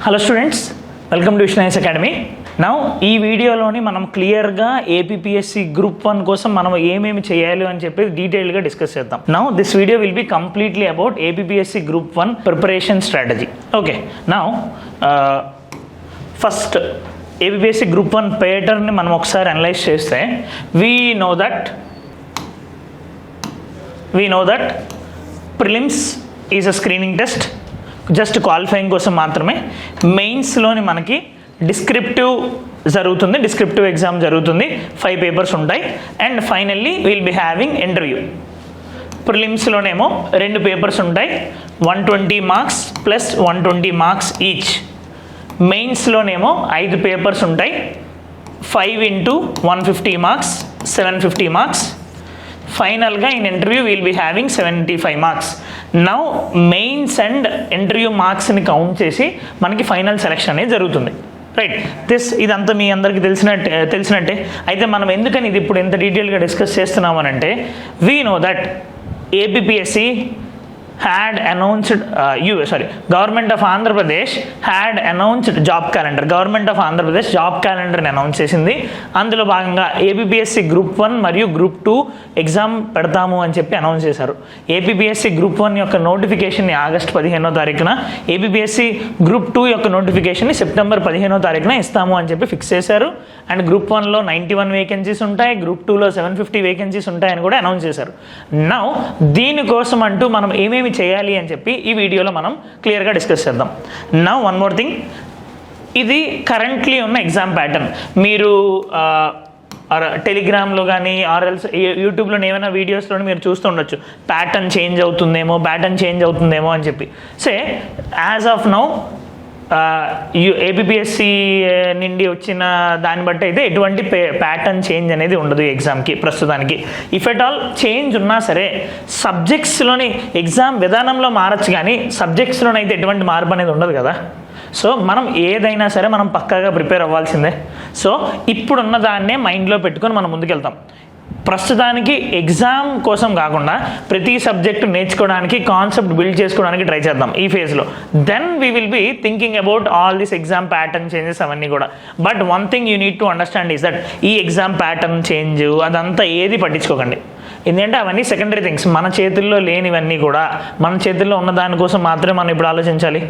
Hello students, welcome to Vishnu academy. Now ఈ వీడియోలోని మనం క్లియర్గా ఏపీపీఎస్సీ గ్రూప్ 1 కోసం మనం ఏమేమి చేయాలి అని చెప్పి డీటెయిల్గా డిస్కస్ చేద్దాం. Now this video will be completely about APPSC group 1 preparation strategy. Okay, now first APPSC group 1 ప్యాటర్న్ని మనం ఒకసారి అనలైజ్ చేస్తే we know that prelims is a screening test, just qualifying కోసం మాత్రమే. మెయిన్స్లోని మనకి డిస్క్రిప్టివ్ ఎగ్జామ్ జరుగుతుంది, 5 పేపర్స్ ఉంటాయి. And finally will be having interview. ప్రిలిమ్స్లోనేమో 2 papers ఉంటాయి, 120 మార్క్స్ ప్లస్ 120 మార్క్స్ ఈచ్. మెయిన్స్లోనేమో 5 పేపర్స్ ఉంటాయి, 5 into 150 మార్క్స్, 750 మార్క్స్. ఫైనల్గా in interview will be having 75 marks. Now mains and interview మార్క్స్ని కౌంట్ చేసి మనకి ఫైనల్ సెలెక్షన్ అనేది జరుగుతుంది. రైట్, ఇదంతా మీ అందరికీ తెలిసినట్టే. అయితే మనం ఎందుకని ఇది ఇప్పుడు ఎంత డీటెయిల్గా డిస్కస్ చేస్తున్నామనంటే we know that APPSC had announced Government of Andhra Pradesh had announced job calendar. Government of Andhra Pradesh job calendar ని అనౌన్స్ చేసింది. అందులో భాగంగా ఏపీపీఎస్సీ గ్రూప్ 1 మరియు గ్రూప్ 2 ఎగ్జామ్ పెడతాము అని చెప్పి అనౌన్స్ చేశారు. ఏపీపీఎస్సీ గ్రూప్ 1 యొక్క నోటిఫికేషన్ని ఆగస్టు 15వ తారీఖున, ఏపీపీఎస్సీ గ్రూప్ 2 యొక్క నోటిఫికేషన్ని సెప్టెంబర్ 15వ తారీఖున ఇస్తాము అని చెప్పి ఫిక్స్ చేశారు. అండ్ గ్రూప్ 1లో 91 వేకెన్సీస్ ఉంటాయి, గ్రూప్ 2లో 750 వేకెన్సీస్ ఉంటాయని కూడా అనౌన్స్ చేశారు. నౌ దీనికోసం అంటూ మనం ఏమేమి చేయాలి అని చెప్పి ఈ వీడియోలో మనం క్లియర్గా డిస్కస్ చేద్దాం. నౌ వన్ మోర్ థింగ్, ఇది కరెంట్లీ ఉన్న ఎగ్జామ్ ప్యాటర్న్. మీరు టెలిగ్రామ్లో కానీ ఆర్ఎల్స్ యూట్యూబ్లో ఏమైనా వీడియోస్లో మీరు చూస్తూ ఉండొచ్చు, ప్యాటర్న్ చేంజ్ అవుతుందేమో అని చెప్పి. Say as of now APPSC నుండి వచ్చిన దాన్ని బట్టి అయితే ఎటువంటి ప్యాటర్న్ చేంజ్ అనేది ఉండదు ఎగ్జామ్కి ప్రస్తుతానికి. ఇఫ్ ఎట్ ఆల్ చేంజ్ ఉన్నా సరే సబ్జెక్ట్స్లోని ఎగ్జామ్ విధానంలో మారచ్చు, కానీ సబ్జెక్ట్స్లోనైతే ఎటువంటి మార్పు అనేది ఉండదు కదా. సో మనం ఏదైనా సరే మనం పక్కాగా ప్రిపేర్ అవ్వాల్సిందే. సో ఇప్పుడున్న దాన్నే మైండ్లో పెట్టుకొని మనం ముందుకెళ్తాం. ప్రస్తుతానికి ఎగ్జామ్ కోసం కాకుండా ప్రతి సబ్జెక్టు నేర్చుకోవడానికి, కాన్సెప్ట్ బిల్డ్ చేసుకోవడానికి ట్రై చేద్దాం ఈ ఫేజ్లో. Then we will be thinking about all this exam pattern changes అవన్నీ కూడా. But one thing you need to understand is that ఈ ఎగ్జామ్ ప్యాటర్న్ చేంజ్ అదంతా ఏది పట్టించుకోకండి. ఎందుకంటే అవన్నీ సెకండరీ థింగ్స్, మన చేతుల్లో లేనివన్నీ కూడా మన చేతుల్లో ఉన్న దానికోసం మాత్రమే మనం ఇప్పుడు ఆలోచించాలి.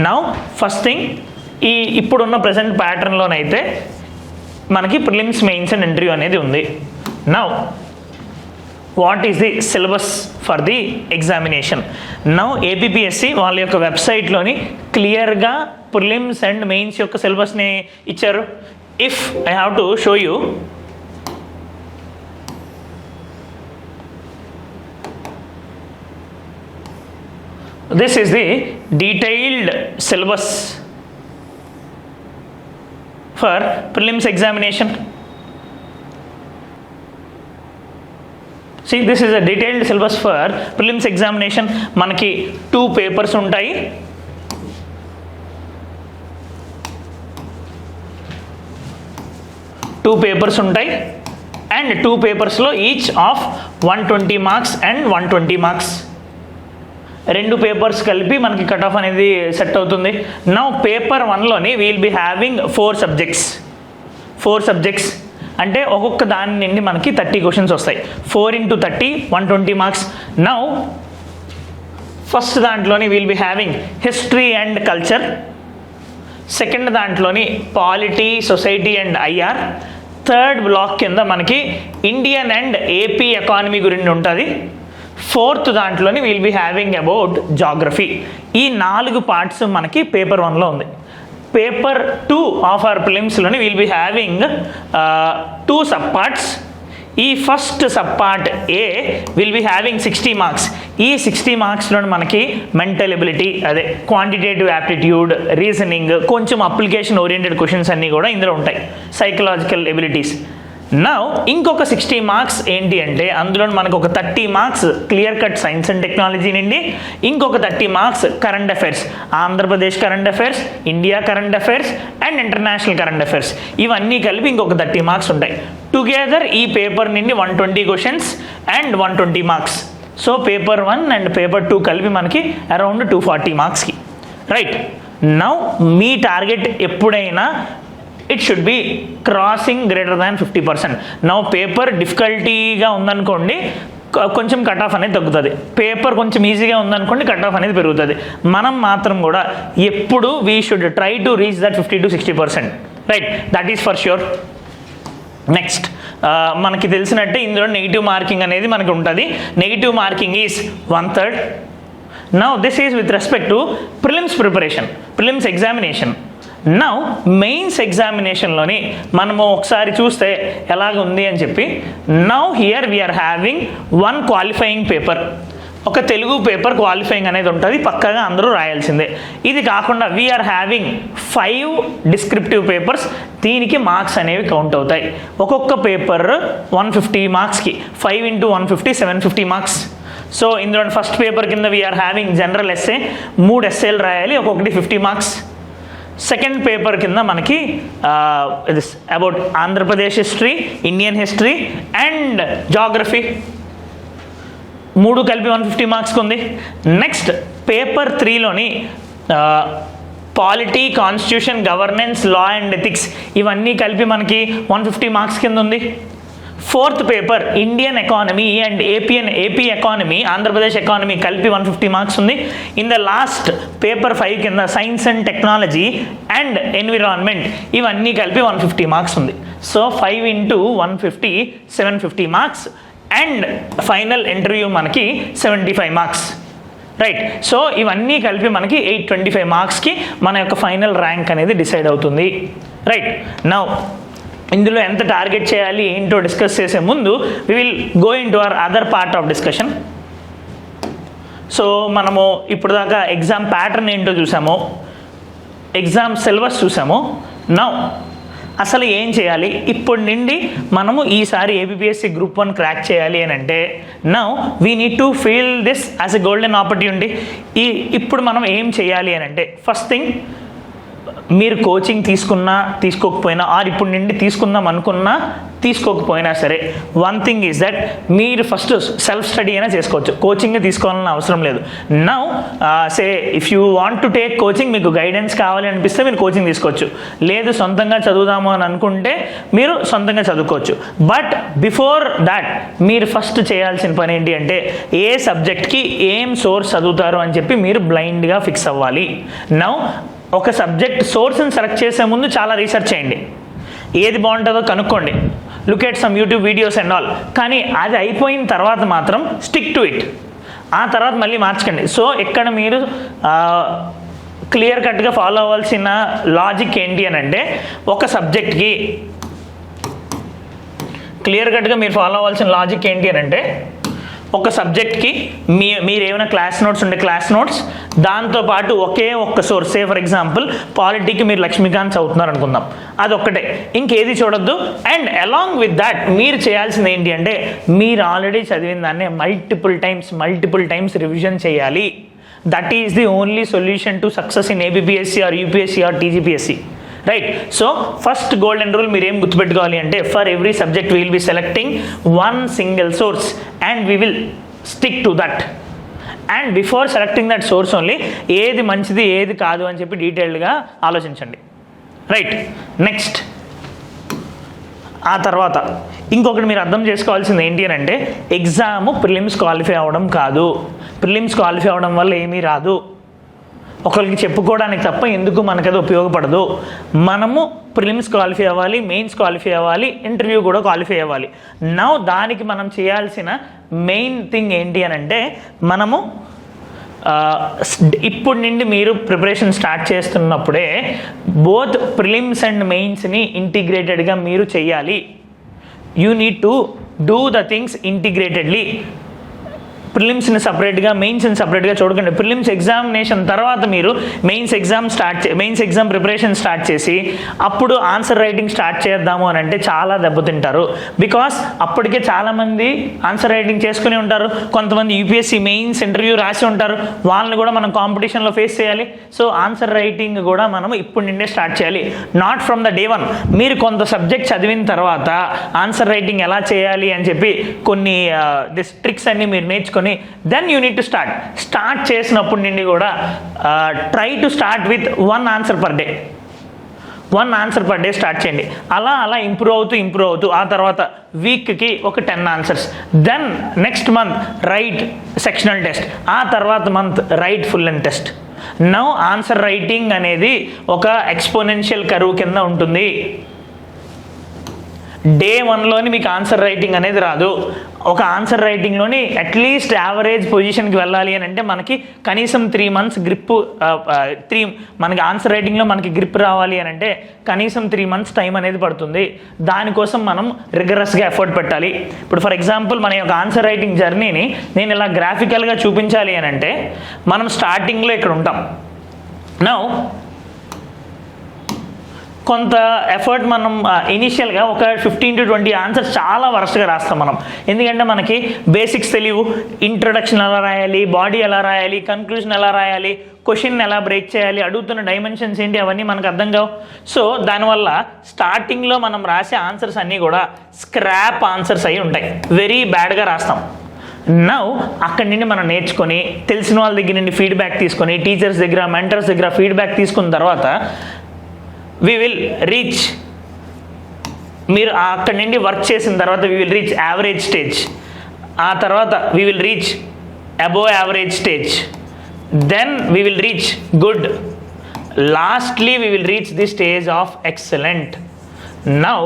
నౌ ఫస్ట్ థింగ్, ఇప్పుడున్న ప్రజెంట్ ప్యాటర్న్లోనైతే మనకి ప్రిలిమ్స్, మెయిన్స్ అండ్ ఇంటర్వ్యూ అనేది ఉంది. Now, what is the syllabus for the examination? Now, APPSC వాళ్ళ యొక్క వెబ్సైట్లోని క్లియర్గా ప్రిలిమ్స్ అండ్ మెయిన్స్ యొక్క సిలబస్ని ఇచ్చారు. If I have to show you, this is the detailed syllabus for prelims examination. See, this is a detailed syllabus for prelims examination. మనకి 2 papers ఉంటాయి. And 2 పేపర్స్లో each of 120 marks and 120 marks. 2 papers కలిపి మనకి cut off అనేది set అవుతుంది. Now paper 1లోని will be having 4 subjects. అంటే ఒక్కొక్క దాని నుండి మనకి 30 క్వశ్చన్స్ వస్తాయి. 4 into 30, 120 మార్క్స్. నౌ ఫస్ట్ దాంట్లోని will be having history and culture. Second దాంట్లోని polity, society and IR. Third block కింద మనకి ఇండియన్ అండ్ ఏపీ ఎకానమీ గురించి ఉంటుంది. ఫోర్త్ దాంట్లోని will be having about geography. ఈ 4 పార్ట్స్ మనకి పేపర్ 1లో ఉంది. పేపర్ 2 ఆఫ్ అవర్ ప్రిలిమ్స్లోని will be having 2 sub parts. ఈ first sub part A will be having 60 marks. ఈ 60 మార్క్స్లోని మనకి మెంటల్ ఎబిలిటీ, అదే క్వాంటిటేటివ్ యాప్టిట్యూడ్, రీజనింగ్, కొంచెం అప్లికేషన్ ఓరియంటెడ్ క్వశ్చన్స్ అన్నీ కూడా ఇందులో ఉంటాయి, సైకలాజికల్ ఎబిలిటీస్. నౌ ఇంకొక 60 మార్క్స్ ఏంటి అంటే అందులో మనకు ఒక 30 marks clear cut science and technology నుండి, ఇంకొక 30 marks current affairs, Andhra Pradesh current affairs, India current affairs and international current affairs. ఇవన్నీ కలిపి ఇంకొక 30 మార్క్స్ ఉంటాయి. టుగెదర్ ఈ పేపర్ నుండి 120 questions and 120 marks. So paper 1 and paper 2 కలిపి మనకి అరౌండ్ 240 మార్క్స్కి. రైట్. నౌ మీ టార్గెట్ ఎప్పుడైనా it should be crossing greater than 50%. Now paper డిఫికల్టీగా ఉందనుకోండి, కొంచెం కట్ ఆఫ్ అనేది తగ్గుతుంది. పేపర్ కొంచెం ఈజీగా ఉందనుకోండి, కట్ ఆఫ్ అనేది పెరుగుతుంది. మనం మాత్రం కూడా ఎప్పుడు we should try to reach that 50 to 60%, right? That is for sure. Next మనకి తెలిసినట్టే ఇందులో నెగిటివ్ మార్కింగ్ అనేది మనకి ఉంటుంది. Negative marking is 1/3. Now this is with respect to prelims preparation, prelims examination. Now mains ఎగ్జామినేషన్లోని మనము ఒకసారి చూస్తే ఎలాగ ఉంది అని చెప్పి, now here we are having 1 qualifying paper, ఒక తెలుగు పేపర్ క్వాలిఫైయింగ్ అనేది ఉంటుంది, పక్కగా అందరూ రాయాల్సిందే. ఇది కాకుండా వీఆర్ హ్యావింగ్ 5 డిస్క్రిప్టివ్ పేపర్స్, దీనికి మార్క్స్ అనేవి కౌంట్ అవుతాయి. ఒక్కొక్క పేపర్ 150 మార్క్స్కి, 5 into 150 750 మార్క్స్. సో ఇందులో ఫస్ట్ పేపర్ కింద వీఆర్ హ్యావింగ్ జనరల్ ఎస్సే, 3 ఎస్సేలు రాయాలి, ఒక్కొక్కటి 50 మార్క్స్. సెకండ్ పేపర్ కింద మనకి about Andhra Pradesh history, Indian history and geography, 3 కలిపి 150 మార్క్స్కి ఉంది. నెక్స్ట్ పేపర్ 3లోని polity, constitution, governance, law and ethics ఇవన్నీ కలిపి మనకి 150 మార్క్స్ కింద ఉంది. Fourth paper Indian economy and AP economy, Andhra Pradesh economy కలిపి 150 మార్క్స్ ఉంది. ఇన్ ద లాస్ట్ పేపర్ 5 కింద science and technology and environment ఇవన్నీ కలిపి 150 మార్క్స్ ఉంది. So 5 into 150 750 marks and final interview మనకి 75 మార్క్స్, రైట్? సో ఇవన్నీ కలిపి మనకి 825 మార్క్స్కి మన యొక్క ఫైనల్ ర్యాంక్ అనేది డిసైడ్ అవుతుంది, రైట్? నౌ ఇందులో ఎంత టార్గెట్ చేయాలి ఏంటో డిస్కస్ చేసే ముందు we will go into our other part of discussion. So మనము ఇప్పుడు దాకా ఎగ్జామ్ ప్యాటర్న్ ఏంటో చూసాము, ఎగ్జామ్ సిలబస్ చూసాము. నౌ అసలు ఏం చేయాలి ఇప్పటి నుండి మనము ఈసారి ఏబిపిఎస్సి గ్రూప్ 1 క్రాక్ చేయాలి అని అంటే, now we need to feel this as a golden opportunity. ఇప్పుడు మనం ఏం చేయాలి అని అంటే, ఫస్ట్ థింగ్ మీరు కోచింగ్ తీసుకున్నా తీసుకోకపోయినా, ఆర్ ఇప్పుడు నుండి తీసుకుందాం అనుకున్నా తీసుకోకపోయినా సరే, వన్ థింగ్ ఈజ్ దట్ మీరు ఫస్ట్ సెల్ఫ్ స్టడీ అయినా చేసుకోవచ్చు, కోచింగ్ తీసుకోవాలన్న అవసరం లేదు. Now say if you want to take coaching, మీకు గైడెన్స్ కావాలి అనిపిస్తే మీరు కోచింగ్ తీసుకోవచ్చు, లేదు సొంతంగా చదువుదాము అని అనుకుంటే మీరు సొంతంగా చదువుకోవచ్చు. బట్ బిఫోర్ దాట్ మీరు ఫస్ట్ చేయాల్సిన పని ఏంటి అంటే, ఏ సబ్జెక్ట్కి ఏం సోర్స్ చదువుతారు అని చెప్పి మీరు బ్లైండ్గా ఫిక్స్ అవ్వాలి. నౌ ఒక సబ్జెక్ట్ సోర్స్ని సెలెక్ట్ చేసే ముందు చాలా రీసెర్చ్ చేయండి, ఏది బాగుంటుందో కనుక్కోండి, look at some YouTube videos and all. కానీ అది అయిపోయిన తర్వాత మాత్రం స్టిక్ టు ఇట్, ఆ తర్వాత మళ్ళీ మార్చకండి. సో ఇక్కడ మీరు క్లియర్ కట్గా ఫాలో అవ్వాల్సిన లాజిక్ ఏంటి అని అంటే, ఒక సబ్జెక్ట్కి క్లియర్ కట్గా మీరు ఫాలో అవ్వాల్సిన లాజిక్ ఏంటి అని అంటే, ఒక సబ్జెక్ట్కి మీరు ఏమైనా క్లాస్ నోట్స్ ఉంటే క్లాస్ నోట్స్, దాంతోపాటు ఒకే ఒక్క సోర్స్, సే ఫర్ ఎగ్జాంపుల్ పాలిటీకి మీరు లక్ష్మీకాంత్ చదువుతున్నారు అనుకుందాం, అదొక్కటే, ఇంకేది చూడొద్దు. అండ్ అలాంగ్ విత్ దాట్ మీరు చేయాల్సింది ఏంటి అంటే, మీరు ఆల్రెడీ చదివిన దాన్ని మల్టిపుల్ టైమ్స్ రివిజన్ చేయాలి. That is the only solution to success in APPSC or UPSC or TGPSC, right? So first golden rule మీరు ఏం గుర్తుపెట్టుకోవాలి అంటే, for every subject we will be selecting 1 single source and we will stick to that. And before selecting that source only ఏది మంచిది ఏది కాదు అని చెప్పి డీటెయిల్డ్గా ఆలోచించండి, రైట్? నెక్స్ట్ ఆ తర్వాత ఇంకొకటి మీరు అర్థం చేసుకోవాల్సింది ఏంటి అని అంటే, ఎగ్జామ్ ప్రిలిమ్స్ క్వాలిఫై అవ్వడం కాదు, ప్రిలిమ్స్ క్వాలిఫై అవ్వడం వల్ల ఏమీ రాదు, ఒకరికి చెప్పుకోవడానికి తప్ప ఎందుకు మనకది ఉపయోగపడదు. మనము ప్రిలిమ్స్ క్వాలిఫై అవ్వాలి, మెయిన్స్ క్వాలిఫై అవ్వాలి, ఇంటర్వ్యూ కూడా క్వాలిఫై అవ్వాలి. నౌ దానికి మనం చేయాల్సిన మెయిన్ థింగ్ ఏంటి అని అంటే, మనము ఇప్పుడు నుండి మీరు ప్రిపరేషన్ స్టార్ట్ చేస్తున్నప్పుడే బోత్ ప్రిలిమ్స్ అండ్ మెయిన్స్ని ఇంటిగ్రేటెడ్గా మీరు చేయాలి. You need to do the things integratedly. ప్రిలిమ్స్ని సపరేట్గా మెయిన్స్ని సపరేట్గా చూడకండి. ప్రిలిమ్స్ ఎగ్జామినేషన్ తర్వాత మీరు మెయిన్స్ ఎగ్జామ్ ప్రిపరేషన్ స్టార్ట్ చేసి అప్పుడు ఆన్సర్ రైటింగ్ స్టార్ట్ చేద్దాము అని అంటే చాలా దెబ్బతింటారు. బికాస్ అప్పటికే చాలామంది ఆన్సర్ రైటింగ్ చేసుకుని ఉంటారు, కొంతమంది యూపీఎస్సీ మెయిన్స్ ఇంటర్వ్యూ రాసి ఉంటారు, వాళ్ళని కూడా మనం కాంపిటీషన్లో ఫేస్ చేయాలి. సో ఆన్సర్ రైటింగ్ కూడా మనం ఇప్పుడు నుండే స్టార్ట్ చేయాలి, నాట్ ఫ్రమ్ ద డే 1. మీరు కొంత సబ్జెక్ట్ చదివిన తర్వాత ఆన్సర్ రైటింగ్ ఎలా చేయాలి అని చెప్పి కొన్ని ట్రిక్స్ అన్నీ మీరు నేర్చుకుని నేర్చుకొని then you need to start చేసినప్పటి నుండి కూడా try to start with 1 answer per day. 1 answer per day start చేయండి. అలా ఇంప్రూవ్ అవుతూ ఆ తర్వాత వీక్కి ఒక 10 answers. Then next month write sectional test, ఆ తర్వాత month write full and test. Now answer writing అనేది ఒక ఎక్స్పోనెన్షియల్ కర్వ్ కింద ఉంటుంది. డే 1లోని మీకు ఆన్సర్ రైటింగ్ అనేది రాదు. ఒక ఆన్సర్ రైటింగ్లోని అట్లీస్ట్ యావరేజ్ పొజిషన్కి వెళ్ళాలి అని అంటే మనకి కనీసం 3 months గ్రిప్, మనకి ఆన్సర్ రైటింగ్లో మనకి గ్రిప్ రావాలి అని అంటే కనీసం 3 months టైం అనేది పడుతుంది. దానికోసం మనం రిగరస్గా ఎఫర్ట్ పెట్టాలి. ఇప్పుడు ఫర్ ఎగ్జాంపుల్ మన యొక్క ఆన్సర్ రైటింగ్ జర్నీని నేను ఇలా గ్రాఫికల్గా చూపించాలి అని అంటే మనం స్టార్టింగ్లో ఇక్కడ ఉంటాం. నౌ కొంత ఎఫర్ట్ మనం ఇనీషియల్గా ఒక 15 to 20 ఆన్సర్స్ చాలా వరస్ట్గా రాస్తాం మనం. ఎందుకంటే మనకి బేసిక్స్ తెలియవు. ఇంట్రొడక్షన్ ఎలా రాయాలి, బాడీ ఎలా రాయాలి, కన్క్లూజన్ ఎలా రాయాలి, క్వశ్చన్ ఎలా బ్రేక్ చేయాలి, అడుగుతున్న డైమెన్షన్స్ ఏంటి, అవన్నీ మనకు అర్థం కావు. సో దానివల్ల స్టార్టింగ్లో మనం రాసే ఆన్సర్స్ అన్నీ కూడా స్క్రాప్ ఆన్సర్స్ అయి ఉంటాయి. వెరీ బ్యాడ్గా రాస్తాం. నౌ అక్కడి నుండి మనం నేర్చుకొని తెలిసిన వాళ్ళ దగ్గర నుండి ఫీడ్బ్యాక్ తీసుకొని టీచర్స్ దగ్గర మెంటర్స్ దగ్గర ఫీడ్బ్యాక్ తీసుకున్న తర్వాత we will reach, మీరు అక్కడి నుండి వర్క్ చేసిన తర్వాత we will reach average stage, ఆ తర్వాత we will reach above average stage, then we will reach good, lastly we will reach the stage of excellent. Now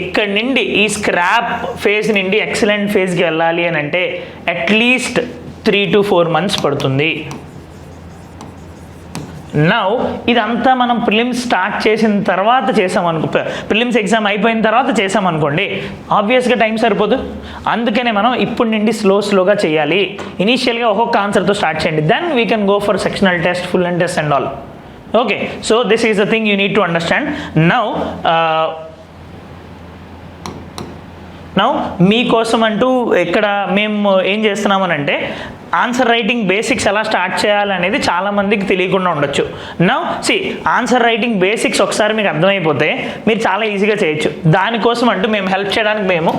ఇక్కడి నుండి ఈ స్క్రాప్ ఫేజ్ నుండి ఎక్సలెంట్ ఫేజ్కి వెళ్ళాలి అని అంటే అట్లీస్ట్ 3 to 4 months పడుతుంది. నౌ ఇదంతా మనం ప్రిలిమ్స్ స్టార్ట్ చేసిన తర్వాత ప్రిలిమ్స్ ఎగ్జామ్ అయిపోయిన తర్వాత చేసామనుకోండి, ఆబ్వియస్గా టైం సరిపోదు. అందుకనే మనం ఇప్పటి నుండి స్లోగా చేయాలి. ఇనీషియల్గా ఒక్కొక్క ఆన్సర్తో స్టార్ట్ చేయండి. Then we can go for sectional test, full and test and all. Okay, so this is the thing you need to understand. Now మీకోసం అంటూ ఇక్కడ మేము ఏం చేస్తున్నామనంటే ఆన్సర్ రైటింగ్ బేసిక్స్ ఎలా స్టార్ట్ చేయాలనేది చాలామందికి తెలియకుండా ఉండొచ్చు. నౌ ఆన్సర్ రైటింగ్ బేసిక్స్ ఒకసారి మీకు అర్థమైపోతే మీరు చాలా ఈజీగా చేయొచ్చు. దానికోసం అంటూ మేము హెల్ప్ చేయడానికి మేము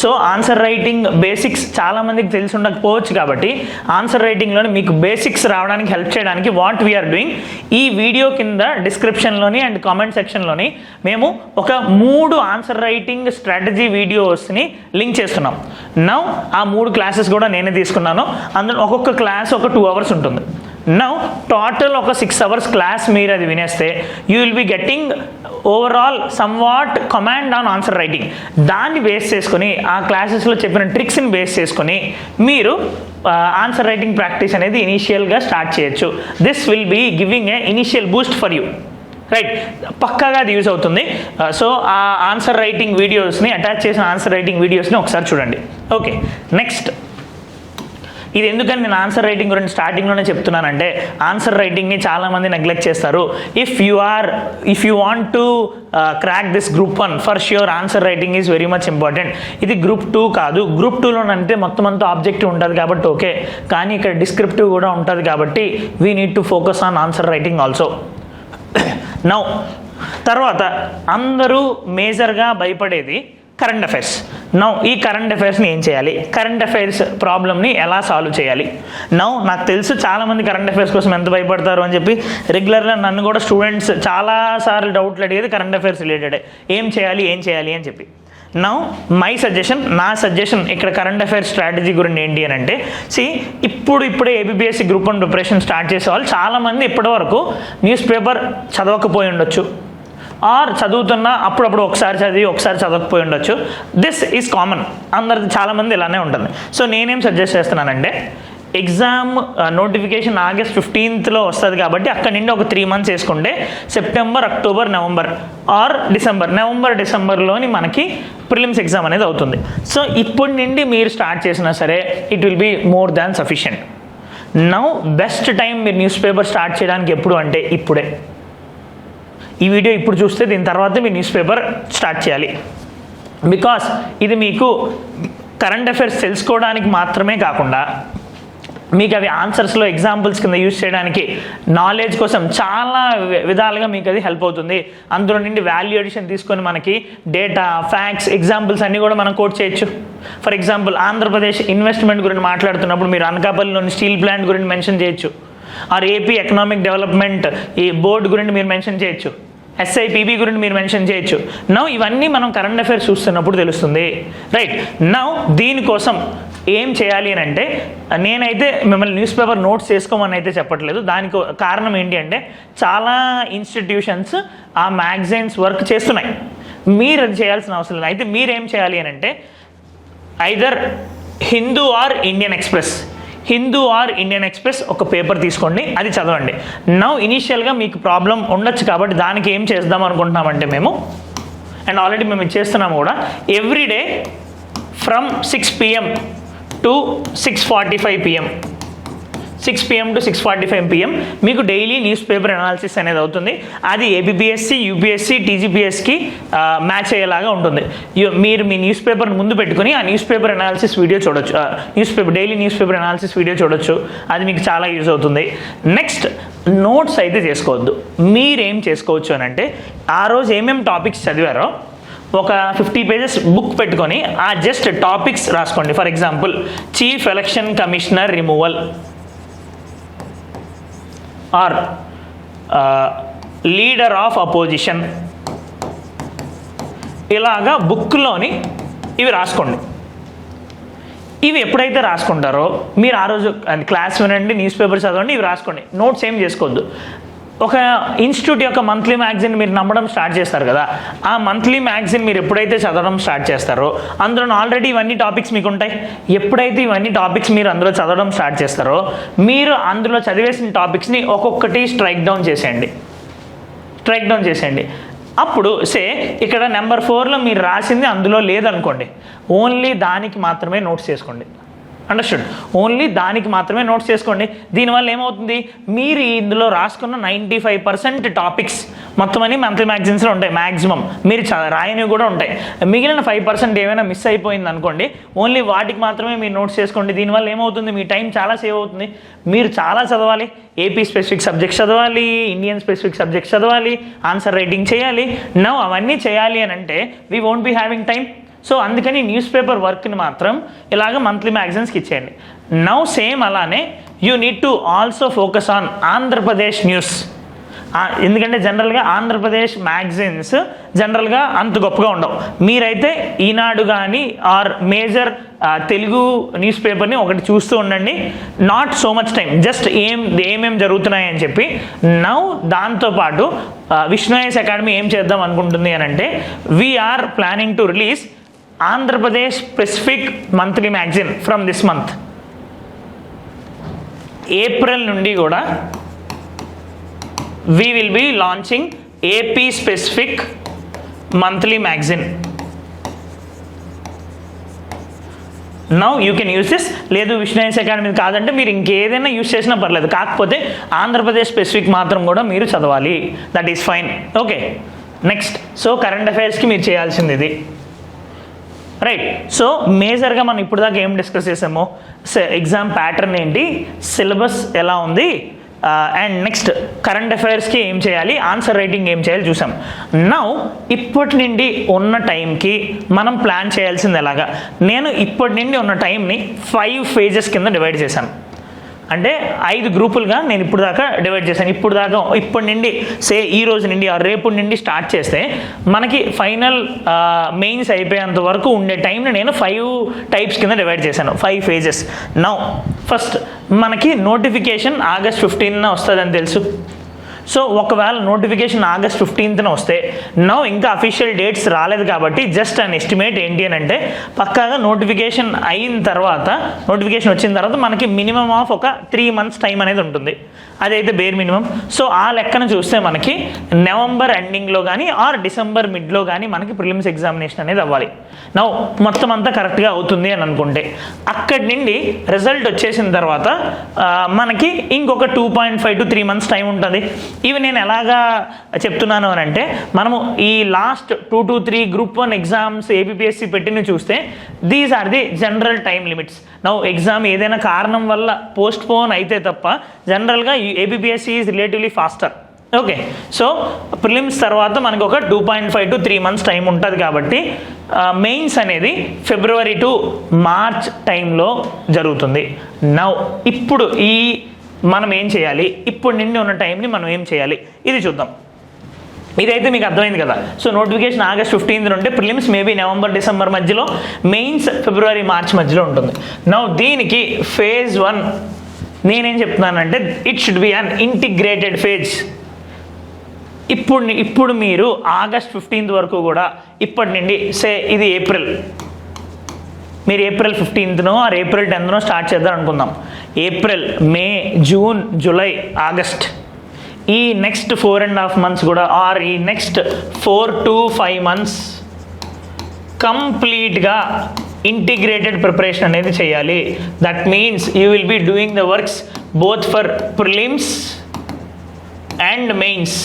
సో ఆన్సర్ రైటింగ్ బేసిక్స్ చాలామందికి తెలిసి ఉండకపోవచ్చు. కాబట్టి ఆన్సర్ రైటింగ్లోని మీకు బేసిక్స్ రావడానికి హెల్ప్ చేయడానికి వాట్ వీఆర్ డూయింగ్, ఈ వీడియో కింద డిస్క్రిప్షన్లోని అండ్ కామెంట్ సెక్షన్లోని మేము ఒక 3 ఆన్సర్ రైటింగ్ స్ట్రాటజీ వీడియోస్ని లింక్ చేస్తున్నాం. నౌ ఆ 3 క్లాసెస్ కూడా నేనే తీసుకున్నాను. అందులో ఒక్కొక్క క్లాస్ ఒక 2 hours ఉంటుంది. నౌ టోటల్ ఒక 6 hours క్లాస్ మీరు అది వినేస్తే you will be getting overall somewhat command on answer writing. దాన్ని బేస్ చేసుకొని ఆ క్లాసెస్లో చెప్పిన ట్రిక్స్ని బేస్ చేసుకొని మీరు ఆన్సర్ రైటింగ్ ప్రాక్టీస్ అనేది ఇనీషియల్గా స్టార్ట్ చేయొచ్చు. This will be giving a initial boost for you, right? పక్కాగా అది యూజ్ అవుతుంది. సో ఆ ఆన్సర్ రైటింగ్ వీడియోస్ని, అటాచ్ చేసిన ఆన్సర్ రైటింగ్ వీడియోస్ని ఒకసారి చూడండి. ఓకే, నెక్స్ట్ ఇది ఎందుకని నేను ఆన్సర్ రైటింగ్ గురించి స్టార్టింగ్లోనే చెప్తున్నానంటే ఆన్సర్ రైటింగ్ని చాలామంది నెగ్లెక్ట్ చేస్తారు. If you want to crack this group 1 for sure answer writing is very much important. ఇది గ్రూప్ 2 కాదు. గ్రూప్ 2లోనంటే మొత్తం అంతా ఆబ్జెక్టివ్ ఉంటుంది కాబట్టి ఓకే, కానీ ఇక్కడ డిస్క్రిప్టివ్ కూడా ఉంటుంది కాబట్టి we need to focus on answer writing also. Now తర్వాత అందరూ మేజర్గా భయపడేది కరెంట్ అఫైర్స్. నౌ ఈ కరెంట్ అఫైర్స్ని ఏం చేయాలి, కరెంట్ అఫైర్స్ ప్రాబ్లమ్ని ఎలా సాల్వ్ చేయాలి. నౌ నాకు తెలుసు చాలామంది కరెంట్ అఫైర్స్ కోసం ఎంత భయపడతారు అని చెప్పి రెగ్యులర్గా నన్ను కూడా స్టూడెంట్స్ చాలాసార్లు డౌట్లు అడిగేది కరెంట్ అఫైర్స్ రిలేటెడే. ఏం చేయాలి అని చెప్పి. నౌ నా సజెషన్ ఇక్కడ కరెంట్ అఫైర్స్ స్ట్రాటజీ గురించి ఏంటి అని అంటే ఇప్పుడే ఏబిపిఎస్సి గ్రూప్ 1 ప్రిపరేషన్ స్టార్ట్ చేసే వాళ్ళు చాలామంది ఇప్పటివరకు న్యూస్ పేపర్ చదవకపోయి ఉండొచ్చు, ఆర్ చదువుతున్నా అప్పుడప్పుడు ఒకసారి చదవకపోయి ఉండొచ్చు. దిస్ ఈజ్ కామన్, అందరిది చాలామంది ఇలానే ఉంటుంది. సో నేనేం సజెస్ట్ చేస్తున్నానంటే ఎగ్జామ్ నోటిఫికేషన్ August 15th వస్తుంది కాబట్టి అక్కడి నుండి ఒక 3 months వేసుకుంటే సెప్టెంబర్, అక్టోబర్, నవంబర్ ఆర్ డిసెంబర్లోని మనకి ప్రిలిమ్స్ ఎగ్జామ్ అనేది అవుతుంది. సో ఇప్పటి నుండి మీరు స్టార్ట్ చేసినా సరే it will be more than sufficient. Now best time మీరు న్యూస్ పేపర్ స్టార్ట్ చేయడానికి ఎప్పుడు అంటే ఇప్పుడే. ఈ వీడియో ఇప్పుడు చూస్తే దీని తర్వాత మీరు న్యూస్ పేపర్ స్టార్ట్ చేయాలి. బికాస్ ఇది మీకు కరెంట్ అఫైర్స్ తెలుసుకోవడానికి మాత్రమే కాకుండా మీకు అవి ఆన్సర్స్లో ఎగ్జాంపుల్స్ కింద యూజ్ చేయడానికి, నాలెడ్జ్ కోసం చాలా విధాలుగా మీకు అది హెల్ప్ అవుతుంది. అందులో నుండి వాల్యూ అడిషన్ తీసుకొని మనకి డేటా, ఫ్యాక్ట్స్, ఎగ్జాంపుల్స్ అన్నీ కూడా మనం కోట్ చేయొచ్చు. ఫర్ ఎగ్జాంపుల్ ఆంధ్రప్రదేశ్ ఇన్వెస్ట్మెంట్ గురించి మాట్లాడుతున్నప్పుడు మీరు అనకాపల్లిలోని స్టీల్ ప్లాంట్ గురించి మెన్షన్ చేయొచ్చు. ఆర్ ఏపీ ఎకనామిక్ డెవలప్మెంట్ ఈ బోర్డు గురించి మీరు మెన్షన్ చేయొచ్చు. SIPB గురించి మీరు మెన్షన్ చేయొచ్చు. నౌ ఇవన్నీ మనం కరెంట్ అఫైర్స్ చూస్తున్నప్పుడు తెలుస్తుంది. రైట్, నౌ దీనికోసం ఏం చేయాలి అని అంటే, నేనైతే మిమ్మల్ని న్యూస్ పేపర్ నోట్స్ చేసుకోమని అయితే చెప్పట్లేదు. దానికి కారణం ఏంటి అంటే, చాలా ఇన్స్టిట్యూషన్స్ ఆ మ్యాగజైన్స్ వర్క్ చేస్తున్నాయి. మీరు అది చేయాల్సిన అవసరం లేదు. అయితే మీరేం చేయాలి అని అంటే, either Hindu or Indian Express ఒక పేపర్ తీసుకోండి, అది చదవండి. నౌ ఇనీషియల్గా మీకు ప్రాబ్లం ఉండొచ్చు కాబట్టి దానికి ఏం చేద్దాం అనుకుంటున్నామంటే మేము, అండ్ ఆల్రెడీ మేము ఇది చేస్తున్నాము కూడా, everyday from 6 PM to 6:45 PM 6 PM to 6:45 PM మీకు డైలీ న్యూస్ పేపర్ అనాలిసిస్ అనేది అవుతుంది. అది APPSC, UPSC, TGPSకి మ్యాచ్ అయ్యేలాగా ఉంటుంది. మీరు మీ న్యూస్ పేపర్ ముందు పెట్టుకుని ఆ న్యూస్ పేపర్ అనాలిసిస్ వీడియో చూడొచ్చు, daily news paper analysis video చూడొచ్చు. అది మీకు చాలా యూజ్ అవుతుంది. నెక్స్ట్, నోట్స్ అయితే చేసుకోవద్దు. మీరేం చేసుకోవచ్చు అని అంటే, ఆ రోజు ఏమేమి టాపిక్స్ చదివారో ఒక 50 pages బుక్ పెట్టుకొని ఆ జస్ట్ టాపిక్స్ రాసుకోండి. For example, chief election commissioner removal or leader of opposition, ఇలాగా బుక్లోని ఇవి రాసుకోండి. ఇవి ఎప్పుడైతే రాసుకుంటారో మీరు ఆ రోజు క్లాస్ వినండి, న్యూస్ పేపర్ చదవండి, ఇవి రాసుకోండి. నోట్స్ ఏం చేసుకోవద్దు. ఒక ఇన్స్టిట్యూట్ యొక్క మంత్లీ మ్యాగజైన్ మీరు నమ్మడం స్టార్ట్ చేస్తారు కదా, ఆ మంత్లీ మ్యాగజైన్ మీరు ఎప్పుడైతే చదవడం స్టార్ట్ చేస్తారో, అందులో ఆల్రెడీ ఇవన్నీ టాపిక్స్ మీకు ఉంటాయి. ఎప్పుడైతే ఇవన్నీ టాపిక్స్ మీరు అందులో చదవడం స్టార్ట్ చేస్తారో, మీరు అందులో చదివేసిన టాపిక్స్ని ఒక్కొక్కటి స్ట్రైక్ డౌన్ చేసేయండి. అప్పుడు ఇక్కడ నెంబర్ 4లో మీరు రాసింది అందులో లేదనుకోండి, ఓన్లీ దానికి మాత్రమే నోట్స్ చేసుకోండి. అండర్స్టూడ్? ఓన్లీ దానికి మాత్రమే నోట్స్ చేసుకోండి. దీనివల్ల ఏమవుతుంది, మీరు ఇందులో రాసుకున్న 95% టాపిక్స్ మొత్తం అని మంత్లీ మ్యాగజైన్స్లో ఉంటాయి. మ్యాక్సిమం మీరు రాయనివి కూడా ఉంటాయి. మిగిలిన 5% ఏమైనా మిస్ అయిపోయింది అనుకోండి, ఓన్లీ వాటికి మాత్రమే మీరు నోట్స్ చేసుకోండి. దీనివల్ల ఏమవుతుంది, మీ టైం చాలా సేవ్ అవుతుంది. మీరు చాలా చదవాలి, AP స్పెసిఫిక్ సబ్జెక్ట్స్ చదవాలి, ఇండియన్ స్పెసిఫిక్ సబ్జెక్ట్స్ చదవాలి, ఆన్సర్ రైటింగ్ చేయాలి. నౌ అవన్నీ చేయాలి అని అంటే we won't be having time. So అందుకని న్యూస్ పేపర్ వర్క్ని మాత్రం ఇలాగ మంత్లీ మ్యాగజైన్స్కి ఇచ్చేయండి. నౌ సేమ్ అలానే you need to also focus on Andhra Pradesh news. ఎందుకంటే జనరల్గా ఆంధ్రప్రదేశ్ మ్యాగజైన్స్ జనరల్గా అంత గొప్పగా ఉండవు. మీరైతే ఈనాడు కానీ ఆర్ మేజర్ తెలుగు న్యూస్ పేపర్ని ఒకటి చూస్తూ ఉండండి. Not so much time, just ఏమేం జరుగుతున్నాయి అని చెప్పి. నౌ దాంతోపాటు విష్ణు అకాడమీ ఏం చేద్దాం అనుకుంటుంది అని అంటే, we're planning to release Andhra Pradesh specific monthly magazine from this month. April నుండి కూడా we will be launching AP specific monthly magazine. Now you can use this. లేదు విష్ణు అకాడమీ కాదంటే మీరు ఇంకేదైనా యూజ్ చేసినా పర్లేదు, కాకపోతే ఆంధ్రప్రదేశ్ స్పెసిఫిక్ మాత్రం కూడా మీరు చదవాలి. That is fine. Okay, next. So current అఫైర్స్కి మీరు చేయాల్సింది ఇది. రైట్. సో మేజర్గా మనం ఇప్పుడు దాకా ఏం డిస్కస్ చేసామో, ఎగ్జామ్ ప్యాటర్న్ ఏంటి, సిలబస్ ఎలా ఉంది, అండ్ నెక్స్ట్ కరెంట్ అఫైర్స్కి ఏం చేయాలి, ఆన్సర్ రైటింగ్ ఏం చేయాలి చూసాం. నౌ ఇప్పటి నుండి ఉన్న టైంకి మనం ప్లాన్ చేయాల్సింది ఎలాగా. నేను ఇప్పటి నుండి ఉన్న టైంని 5 phases కింద డివైడ్ చేశాను. అంటే 5 గ్రూపులుగా నేను ఇప్పుడు దాకా డివైడ్ చేశాను. ఇప్పటి నుండి ఈ రోజు నుండి రేపు నుండి స్టార్ట్ చేస్తే మనకి ఫైనల్ మెయిన్స్ అయిపోయేంత వరకు ఉండే టైంని నేను 5 types కింద డివైడ్ చేశాను, 5 phases. నౌ ఫస్ట్ మనకి నోటిఫికేషన్ August 15న వస్తుందని తెలుసు. సో ఒకవేళ నోటిఫికేషన్ August 15న వస్తే, నౌ ఇంకా అఫీషియల్ డేట్స్ రాలేదు కాబట్టి జస్ట్ అన్ ఎస్టిమేట్ ఏంటి అని అంటే, పక్కాగా నోటిఫికేషన్ వచ్చిన తర్వాత మనకి మినిమం ఆఫ్ ఒక 3 months టైం అనేది ఉంటుంది. అదైతే బేర్ మినిమం. సో ఆ లెక్కన చూస్తే మనకి నవంబర్ ఎండింగ్లో కానీ ఆర్ డిసెంబర్ మిడ్లో కానీ మనకి ప్రిలిమ్స్ ఎగ్జామినేషన్ అనేది అవ్వాలి. నౌ మొత్తం అంతా కరెక్ట్గా అవుతుంది అని అనుకుంటే, అక్కడి నుండి రిజల్ట్ వచ్చేసిన తర్వాత మనకి ఇంకొక 2.5 to 3 months టైం ఉంటుంది. ఇవి నేను ఎలాగా చెప్తున్నాను అని అంటే, మనము ఈ last 2 to 3 Group 1 exams APPSC పెట్టిన చూస్తే these are the general time limits. Now exam ఏదైనా కారణం వల్ల పోస్ట్ పోన్ అయితే తప్ప జనరల్గా APPSC is relatively faster. Okay, so prelims తర్వాత మనకు ఒక 2.5 to 3 months టైం ఉంటుంది కాబట్టి మెయిన్స్ అనేది ఫిబ్రవరి టు మార్చ్ టైంలో జరుగుతుంది. నౌ ఇప్పుడు మనం ఏం చేయాలి, ఇప్పుడు నిండి ఉన్న టైంని మనం ఏం చేయాలి ఇది చూద్దాం. ఇదైతే మీకు అర్థమైంది కదా. సో నోటిఫికేషన్ August 15 ఉంటే ప్రిలిమ్స్ మేబీ November December మధ్యలో, మెయిన్స్ ఫిబ్రవరి మార్చ్ మధ్యలో ఉంటుంది. నౌ దీనికి phase 1 నేనేం చెప్తున్నానంటే it should be an integrated phase. ఇప్పుడు మీరు August 15 వరకు కూడా ఇప్పటి నుండి ఇది ఏప్రిల్, మీరు April 15th are April 10th start చేద్దాం అనుకుందాం. April, May, June, July, August, ఈ నెక్స్ట్ 4.5 months కూడా ఆర్ ఈ నెక్స్ట్ 4 to 5 months కంప్లీట్గా ఇంటిగ్రేటెడ్ ప్రిపరేషన్ అనేది చేయాలి. That means you will be doing the works both for prelims and mains,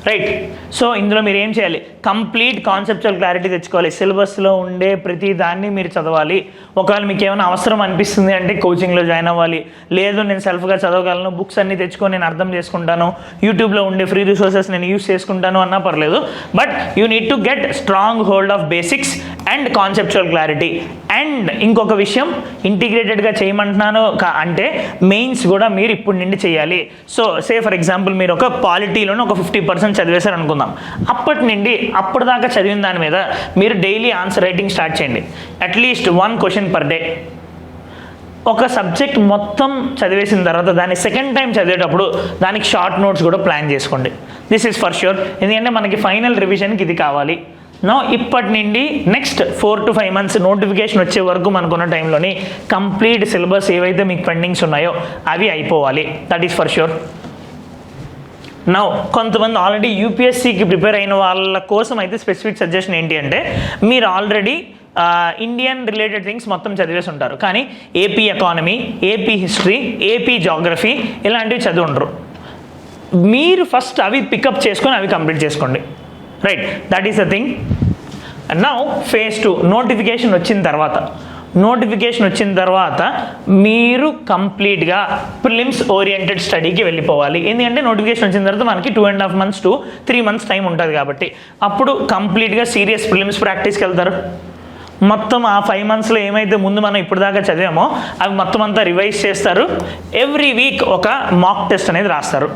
right. So ఇందులో మీరు ఏం చేయాలి, కంప్లీట్ కాన్సెప్చువల్ క్లారిటీ తెచ్చుకోవాలి. సిలబస్లో ఉండే ప్రతి దాన్ని మీరు చదవాలి. ఒకవేళ మీకు ఏమైనా అవసరం అనిపిస్తుంది అంటే కోచింగ్లో జాయిన్ అవ్వాలి. లేదు నేను సెల్ఫ్గా చదవగలను, బుక్స్ అన్ని తెచ్చుకొని నేను అర్థం చేసుకుంటాను, యూట్యూబ్లో ఉండే ఫ్రీ రిసోర్సెస్ నేను యూస్ చేసుకుంటాను అన్నా పర్లేదు. But you need to get strong hold of basics and conceptual clarity. And ఇంకొక విషయం, ఇంటిగ్రేటెడ్గా చేయమంటున్నాను అంటే మెయిన్స్ కూడా మీరు ఇప్పుడు నుండి చేయాలి. సో ఫర్ ఎగ్జాంపుల్ మీరు ఒక పాలిటీలోనే ఒక 50% చదివేశారు అనుకుందాం. అప్పటి నుండి అప్పటిదాకా చదివిన దాని మీద మీరు డైలీ ఆన్సర్ రైటింగ్ స్టార్ట్ చేయండి. At least 1 question per day. ఒక సబ్జెక్ట్ మొత్తం చదివేసిన తర్వాత దాన్ని సెకండ్ టైం చదివేటప్పుడు దానికి షార్ట్ నోట్స్ కూడా ప్లాన్ చేసుకోండి. దిస్ ఈజ్ ఫర్ ష్యూర్, ఎందుకంటే మనకి ఫైనల్ రివిజన్కి ఇది కావాలి. ఇప్పటి నుండి నెక్స్ట్ 4 to 5 months నోటిఫికేషన్ వచ్చే వరకు మనకున్న టైంలోని కంప్లీట్ సిలబస్ ఏవైతే మీకు పెండింగ్స్ ఉన్నాయో అవి అయిపోవాలి. That is for sure. కొంతమంది ఆల్రెడీ యూపీఎస్సీకి ప్రిపేర్ అయిన వాళ్ళ కోసం అయితే స్పెసిఫిక్ సజెషన్ ఏంటి అంటే, మీరు ఆల్రెడీ ఇండియన్ రిలేటెడ్ థింగ్స్ మొత్తం చదివేసి ఉంటారు, కానీ AP economy, AP history, AP geography ఇలాంటివి చదివి ఉండరు. మీరు ఫస్ట్ అవి పికప్ చేసుకొని అవి కంప్లీట్ చేసుకోండి, right. That is the thing. phase 2 notification వచ్చిన తర్వాత మీరు కంప్లీట్గా ప్రిలిమ్స్ ఓరియంటెడ్ స్టడీకి వెళ్ళిపోవాలి. ఎందుకంటే నోటిఫికేషన్ వచ్చిన తర్వాత మనకి 2.5 months to 3 months టైం ఉంటుంది కాబట్టి అప్పుడు కంప్లీట్గా సీరియస్ ప్రిలిమ్స్ ప్రాక్టీస్కి వెళ్తారు. మొత్తం ఆ 5 monthsలో ఏమైతే ముందు మనం ఇప్పుడు దాకా చదివామో అవి మొత్తం అంతా రివైజ్ చేస్తారు. ఎవ్రీ వీక్ ఒక మాక్ టెస్ట్ అనేది రాస్తారు,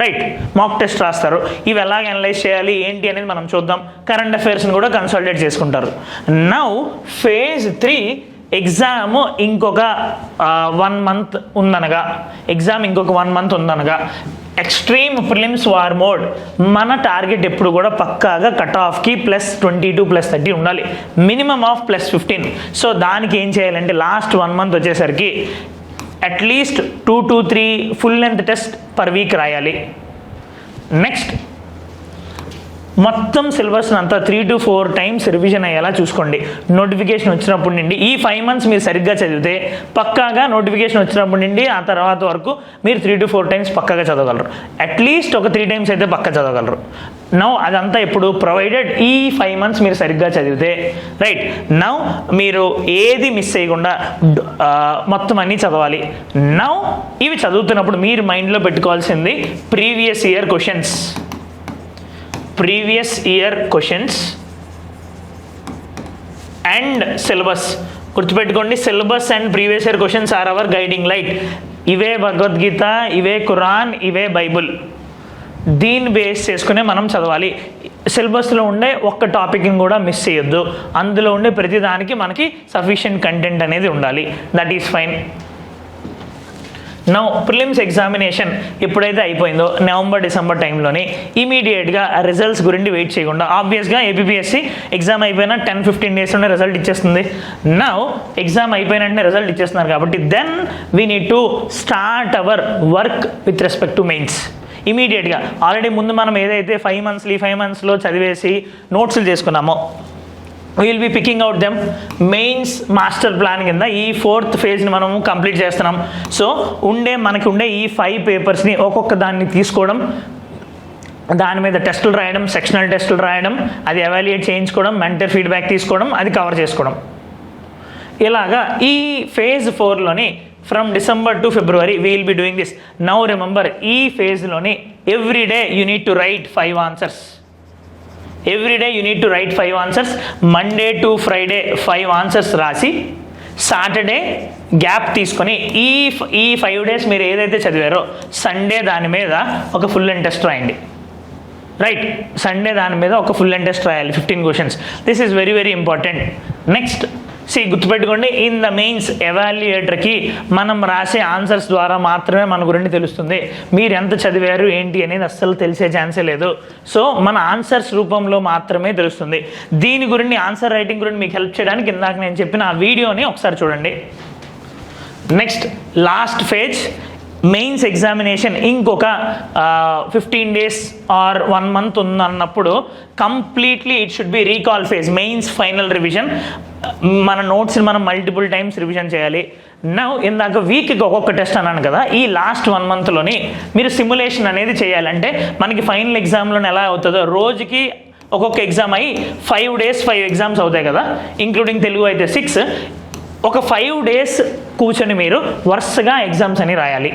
రైట్. మాక్ టెస్ట్ రాస్తారు. ఇవి ఎలాగ అనలైజ్ చేయాలి ఏంటి అనేది మనం చూద్దాం. కరెంట్ అఫైర్స్ని కూడా కన్సల్టేట్ చేసుకుంటారు. phase 3 ఎగ్జామ్ ఇంకొక 1 month ఉందనగా, ఎక్స్ట్రీమ్ ప్రిలిమ్స్ వార్ మోడ్. మన టార్గెట్ ఎప్పుడు కూడా పక్కాగా కట్ ఆఫ్కి +22 +30 ఉండాలి, మినిమం ఆఫ్ +15. సో దానికి ఏం చేయాలంటే లాస్ట్ 1 month వచ్చేసరికి at least 2 to 3 full length test per week రాయాలి. నెక్స్ట్ మొత్తం సిలబస్ అంతా 3 to 4 times రివిజన్ అయ్యేలా చూసుకోండి. నోటిఫికేషన్ వచ్చినప్పటి నుండి ఈ 5 months మీరు సరిగ్గా చదివితే పక్కాగా నోటిఫికేషన్ వచ్చినప్పటి నుండి ఆ తర్వాత వరకు మీరు 3 to 4 times పక్కాగా చదవగలరు. అట్లీస్ట్ ఒక 3 times అయితే పక్కా చదవగలరు. అదంతా ఎప్పుడు ప్రొవైడెడ్ ఈ 5 months మీరు సరిగ్గా చదివితే, రైట్. మీరు ఏది మిస్ చేయకుండా మొత్తం అన్నీ చదవాలి. ఇవి చదువుతున్నప్పుడు మీరు మైండ్లో పెట్టుకోవాల్సింది previous year questions and syllabus. గుర్తుపెట్టుకోండి, syllabus and previous year questions are our guiding light. ఇవే భగవద్గీత, ఇవే ఖురాన్, ఇవే బైబుల్. దీన్ని బేస్ చేసుకునే మనం చదవాలి. సిలబస్లో ఉండే ఒక్క టాపిక్ని కూడా మిస్ చేయొద్దు. అందులో ఉండే ప్రతి దానికి మనకి సఫిషియెంట్ కంటెంట్ అనేది ఉండాలి. That is fine. Prelims examination ఎప్పుడైతే అయిపోయిందో November December టైంలోని ఇమీడియట్గా రిజల్ట్స్ గురించి వెయిట్ చేయకుండా, ఆబ్వియస్గా ఏపీపీఎస్సీ ఎగ్జామ్ అయిపోయినా 10-15 daysలోనే రిజల్ట్ ఇచ్చేస్తుంది. ఎగ్జామ్ అయిపోయినట్టే రిజల్ట్ ఇచ్చేస్తున్నారు కాబట్టి then we need to start our work with respect to mains ఇమీడియట్గా. ఆల్రెడీ ముందు మనం ఏదైతే 5 monthsలో చదివేసి నోట్స్లు చేసుకున్నామో will be picking out them. Mains master plan కింద ఈ 4th phase మనము కంప్లీట్ చేస్తున్నాం. సో మనకి ఉండే ఈ 5 papersని ఒక్కొక్క దాన్ని తీసుకోవడం, దాని మీద టెస్టులు రాయడం, సెక్షనల్ టెస్టులు రాయడం, అది ఎవాల్యుయేట్ చేయించుకోవడం, మెంటర్ ఫీడ్బ్యాక్ తీసుకోవడం, అది కవర్ చేసుకోవడం. ఇలాగా ఈ ఫేజ్ 4లోని from December to February we will be doing this. Now remember, ఈ ఫేజ్లోని every day you need to write 5 answers. Every day you need to write 5 answers. Monday to Friday 5 answers రాసి Saturday gap తీసుకొని ఈ 5 days మీరు ఏదైతే చదివారో Sunday దాని మీద ఒక ఫుల్ అండ్ టెస్ట్ రాయండి. రైట్, సండే దాని మీద ఒక ఫుల్ అండ్ టెస్ట్ రాయాలి, 15 questions. This is very very important. Next గుర్తుపెట్టుకోండి, ఇన్ ద మెయిన్స్ ఎవాల్యుయేటర్కి మనం రాసే ఆన్సర్స్ ద్వారా మాత్రమే మన గురించి తెలుస్తుంది. మీరు ఎంత చదివారు ఏంటి అనేది అస్సలు తెలిసే ఛాన్సే లేదు. సో మన ఆన్సర్స్ రూపంలో మాత్రమే తెలుస్తుంది. దీని గురించి, ఆన్సర్ రైటింగ్ గురించి మీకు హెల్ప్ చేయడానికి ఇందాక నేను చెప్పిన ఆ వీడియోని ఒకసారి చూడండి. Next last phase mains examination ఇంకొక 15 డేస్ ఆర్ 1 మంత్ ఉందన్నప్పుడు completely it should be recall phase, mains final revision. మన నోట్స్ని మనం మల్టిపుల్ టైమ్స్ రివిజన్ చేయాలి. నౌ ఇందాక వీక్కి ఒక్కొక్క టెస్ట్ అన్నాను కదా, ఈ లాస్ట్ 1 మంత్లోని మీరు సిమ్యులేషన్ అనేది చేయాలంటే మనకి ఫైనల్ ఎగ్జామ్లోనే ఎలా అవుతుందో రోజుకి ఒక్కొక్క ఎగ్జామ్ అయ్యి 5 డేస్ 5 ఎగ్జామ్స్ అవుతాయి కదా, ఇంక్లూడింగ్ తెలుగు అయితే 6. ఒక 5 డేస్ కూర్చొని మీరు వరుసగా ఎగ్జామ్స్ అని రాయాలి.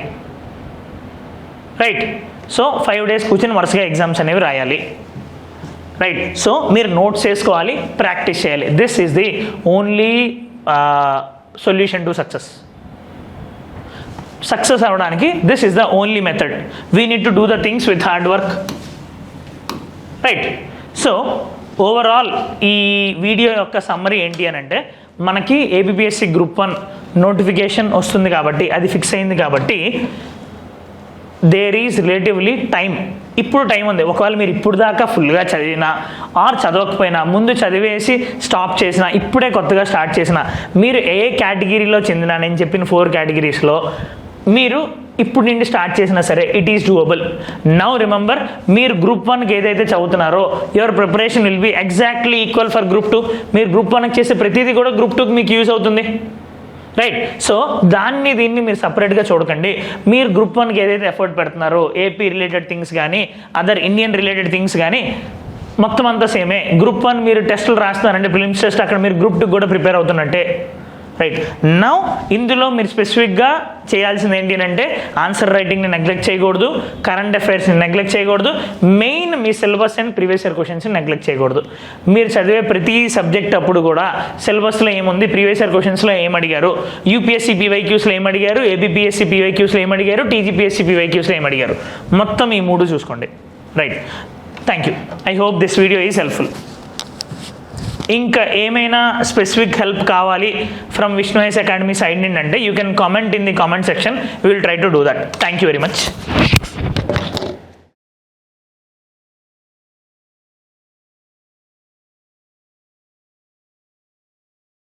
రైట్, సో 5 డేస్ కూర్చొని వరుసగా ఎగ్జామ్స్ అనేవి రాయాలి. రైట్, సో మీరు నోట్స్ చేసుకోవాలి, ప్రాక్టీస్ చేయాలి. This is the only solution to success అవ్వడానికి. This is the only method. We need to do the things with hard work. Right, so overall ఈ video యొక్క సమ్మరీ ఏంటి అని అంటే, మనకి ఏబిపిఎస్సి గ్రూప్ 1 నోటిఫికేషన్ వస్తుంది కాబట్టి, అది ఫిక్స్ అయింది కాబట్టి దేర్ ఈజ్ రిలేటివ్లీ టైం. ఇప్పుడు టైం ఉంది. ఒకవేళ మీరు ఇప్పుడు దాకా ఫుల్గా చదివినా ఆర్ చదవకపోయినా, ముందు చదివేసి స్టాప్ చేసినా, ఇప్పుడే కొత్తగా స్టార్ట్ చేసినా, మీరు ఏ కేటగిరీలో చెందినా, నేను చెప్పిన 4 కేటగిరీస్లో మీరు ఇప్పుడు నుండి స్టార్ట్ చేసినా సరే it is doable. Now remember, మీరు గ్రూప్ 1కి ఏదైతే చదువుతున్నారో your preparation will be exactly equal for group 2. మీరు గ్రూప్ 1కి చేసే ప్రతిదీ కూడా గ్రూప్ 2కి మీకు యూజ్ అవుతుంది. రైట్, సో దీన్ని మీరు సపరేట్గా చూడకండి. మీరు గ్రూప్ 1కి ఏదైతే ఎఫర్ట్ పెడుతున్నారో, ఏపీ రిలేటెడ్ థింగ్స్ కానీ అదర్ ఇండియన్ రిలేటెడ్ థింగ్స్ కానీ మొత్తం అంతా సేమే. గ్రూప్ 1 మీరు టెస్టులు రాస్తున్నారంటే ప్రిలిమ్స్ టెస్ట్, అక్కడ మీరు గ్రూప్ 2 కూడా ప్రిపేర్ అవుతున్నట్టే. రైట్, నౌ ఇందులో మీరు స్పెసిఫిక్గా చేయాల్సింది ఏంటి అంటే, ఆన్సర్ రైటింగ్ని నెగ్లెక్ట్ చేయకూడదు, కరెంట్ అఫైర్స్ని నెగ్లెక్ట్ చేయకూడదు, మెయిన్ మీ సిలబస్ అండ్ ప్రీవియస్ ఇయర్ క్వశ్చన్స్ని నెగ్లెక్ట్ చేయకూడదు. మీరు చదివే ప్రతి సబ్జెక్ట్ అప్పుడు కూడా సిలబస్లో ఏముంది, ప్రీవియస్ ఇయర్ క్వశ్చన్స్లో ఏం అడిగారు, యూపీఎస్సీ పీవైక్యూస్లో ఏం అడిగారు, ఏబిపిఎస్సీ పీవైక్యూస్లో ఏం అడిగారు, టీజీపీఎస్సీ పీవైక్యూస్లో ఏం అడిగారు, మొత్తం ఈ 3 చూసుకోండి. Right, thank you. I hope this video is helpful. ఇంకా ఏమైనా స్పెసిఫిక్ హెల్ప్ కావాలి from Vishnu IAS academy side నుండి అంటే you can comment in the comment section. We will try to do that. Thank you very much.